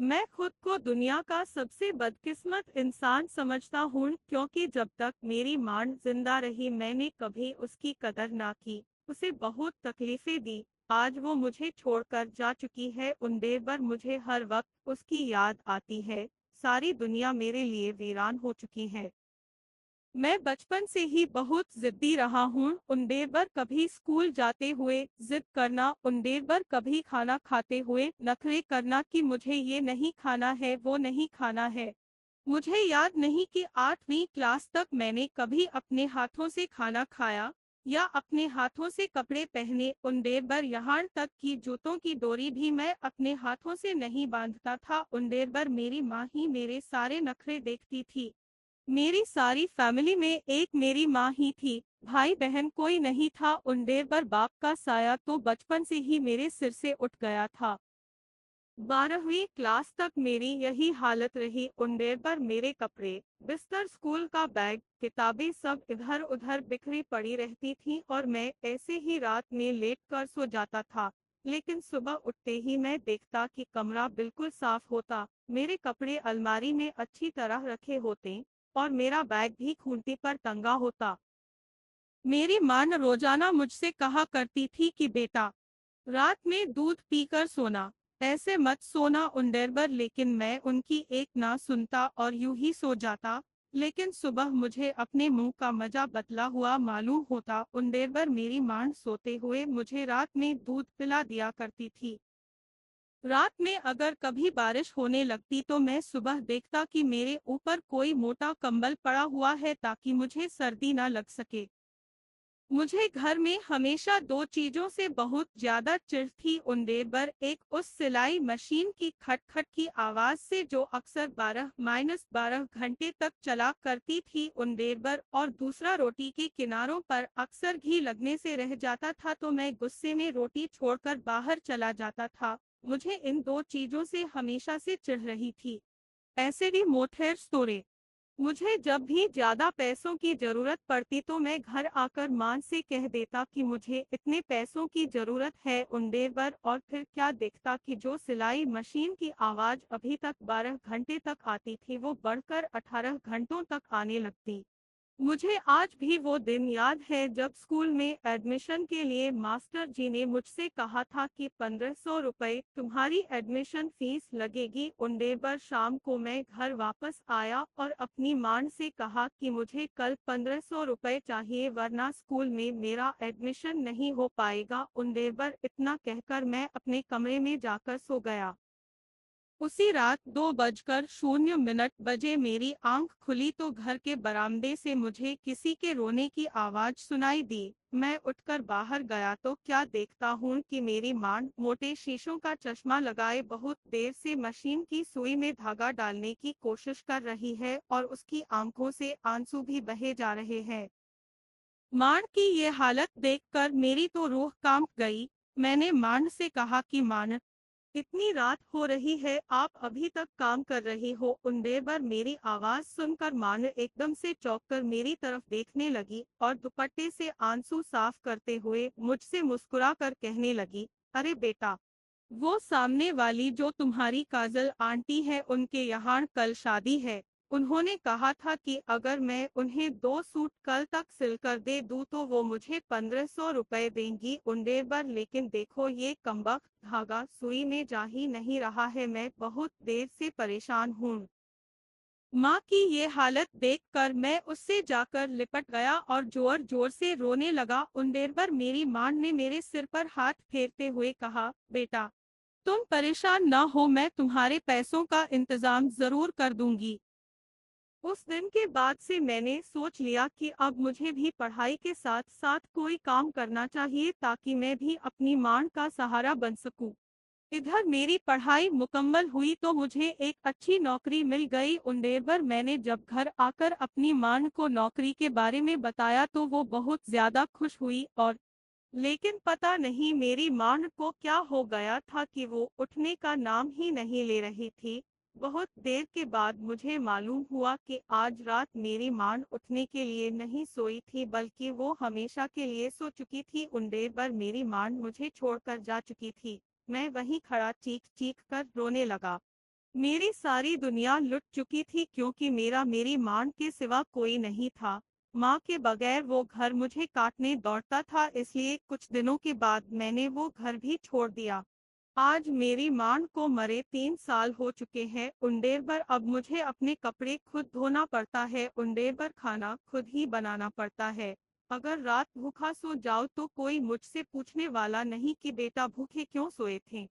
मैं खुद को दुनिया का सबसे बदकिस्मत इंसान समझता हूँ, क्योंकि जब तक मेरी माँ जिंदा रही मैंने कभी उसकी कदर ना की, उसे बहुत तकलीफें दी। आज वो मुझे छोड़कर जा चुकी है, उन देर पर मुझे हर वक्त उसकी याद आती है। सारी दुनिया मेरे लिए वीरान हो चुकी है। मैं बचपन से ही बहुत जिद्दी रहा हूँ। उन देर पर कभी स्कूल जाते हुए जिद करना, उन देर पर कभी खाना खाते हुए नखरे करना कि मुझे ये नहीं खाना है, वो नहीं खाना है। मुझे याद नहीं कि 8वीं क्लास तक मैंने कभी अपने हाथों से खाना खाया या अपने हाथों से कपड़े पहने। उन देर पर यहाँ तक कि जूतों की डोरी भी मैं अपने हाथों से नहीं बांधता था। उन देर पर मेरी माँ ही मेरे सारे नखरे देखती थी। मेरी सारी फैमिली में एक मेरी माँ ही थी, भाई बहन कोई नहीं था। उन देर पर बाप का साया तो बचपन से ही मेरे सिर से उठ गया था। 12वीं क्लास तक मेरी यही हालत रही। उन देर पर मेरे कपड़े, बिस्तर, स्कूल का बैग, किताबें सब इधर उधर बिखरी पड़ी रहती थी और मैं ऐसे ही रात में लेट कर सो जाता था। लेकिन सुबह उठते ही मैं देखता कि कमरा बिल्कुल साफ होता, मेरे कपड़े अलमारी में अच्छी तरह रखे होते और मेरा बैग भी खूंटी पर टंगा होता। मेरी माँ न रोजाना मुझसे कहा करती थी कि बेटा, रात में दूध पीकर सोना, ऐसे मत सोना उंडेरबर। लेकिन मैं उनकी एक ना सुनता और यूं ही सो जाता। लेकिन सुबह मुझे अपने मुंह का मजा बदला हुआ मालूम होता। उंडेरबर मेरी मां सोते हुए मुझे रात में दूध पिला दिया करती थी। रात में अगर कभी बारिश होने लगती तो मैं सुबह देखता कि मेरे ऊपर कोई मोटा कंबल पड़ा हुआ है ताकि मुझे सर्दी ना लग सके। मुझे घर में हमेशा दो चीजों से बहुत ज्यादा चिढ़ थी। उन देर पर एक उस सिलाई मशीन की खटखट की आवाज से जो अक्सर 12-12 घंटे तक चला करती थी उन देर पर, और दूसरा रोटी के किनारों पर अक्सर घी लगने से रह जाता था तो मैं गुस्से में रोटी छोड़कर बाहर चला जाता था। मुझे इन दो चीजों से हमेशा से चिढ़ रही थी। एसिडी मोठेर स्टोरे। मुझे जब भी ज्यादा पैसों की जरूरत पड़ती तो मैं घर आकर मां से कह देता कि मुझे इतने पैसों की जरूरत है उन देर पर, और फिर क्या देखता कि जो सिलाई मशीन की आवाज अभी तक 12 घंटे तक आती थी वो बढ़कर 18 घंटों तक आने लगती। मुझे आज भी वो दिन याद है जब स्कूल में एडमिशन के लिए मास्टर जी ने मुझसे कहा था कि 1500 रुपए तुम्हारी एडमिशन फीस लगेगी। उन देर पर शाम को मैं घर वापस आया और अपनी मां से कहा कि मुझे कल 1500 रुपए चाहिए वरना स्कूल में मेरा एडमिशन नहीं हो पाएगा। उन देर पर इतना कहकर मैं अपने कमरे में जाकर सो गया। उसी रात 2:00 बजे मेरी आंख खुली तो घर के बरामदे से मुझे किसी के रोने की आवाज सुनाई दी। मैं उठकर बाहर गया तो क्या देखता हूँ कि मेरी मां मोटे शीशों का चश्मा लगाए बहुत देर से मशीन की सुई में धागा डालने की कोशिश कर रही है और उसकी आंखों से आंसू भी बहे जा रहे हैं। मां की ये हालत देखकर मेरी तो रूह कांप गई। मैंने मां से कहा कि मां, इतनी रात हो रही है, आप अभी तक काम कर रही हो। उन देर पर मेरी आवाज सुनकर मां एकदम से चौंक कर मेरी तरफ देखने लगी और दुपट्टे से आंसू साफ करते हुए मुझसे मुस्कुरा कर कहने लगी, अरे बेटा, वो सामने वाली जो तुम्हारी काजल आंटी है उनके यहाँ कल शादी है। उन्होंने कहा था कि अगर मैं उन्हें 2 सूट कल तक सिलकर दे दूं तो वो मुझे 1500 रुपए देंगी। उन देर पर लेकिन देखो ये कमबख्त धागा सुई में जा ही नहीं रहा है, मैं बहुत देर से परेशान हूँ। माँ की ये हालत देखकर मैं उससे जाकर लिपट गया और जोर जोर से रोने लगा। उन देर पर मेरी माँ ने मेरे सिर पर हाथ फेरते हुए कहा, बेटा, तुम परेशान ना हो, मैं तुम्हारे पैसों का इंतजाम जरूर कर दूंगी। उस दिन के बाद से मैंने सोच लिया कि अब मुझे भी पढ़ाई के साथ साथ कोई काम करना चाहिए ताकि मैं भी अपनी मां का सहारा बन सकूं। इधर मेरी पढ़ाई मुकम्मल हुई तो मुझे एक अच्छी नौकरी मिल गई। उन देर पर मैंने जब घर आकर अपनी मां को नौकरी के बारे में बताया तो वो बहुत ज्यादा खुश हुई, और लेकिन पता नहीं मेरी मां को क्या हो गया था कि वो उठने का नाम ही नहीं ले रही थी। बहुत देर के बाद मुझे मालूम हुआ कि आज रात मेरी मां उठने के लिए नहीं सोई थी बल्कि वो हमेशा के लिए सो चुकी थी। उन देर पर मेरी मां मुझे छोड़कर जा चुकी थी। मैं वहीं खड़ा चीख चीख कर रोने लगा। मेरी सारी दुनिया लुट चुकी थी क्योंकि मेरी मां के सिवा कोई नहीं था। माँ के बगैर वो घर मुझे काटने दौड़ता था, इसलिए कुछ दिनों के बाद मैंने वो घर भी छोड़ दिया। आज मेरी मां को मरे 3 साल हो चुके हैं। उंडेर पर अब मुझे अपने कपड़े खुद धोना पड़ता है, उंडेर पर खाना खुद ही बनाना पड़ता है। अगर रात भूखा सो जाओ तो कोई मुझसे पूछने वाला नहीं कि बेटा भूखे क्यों सोए थे।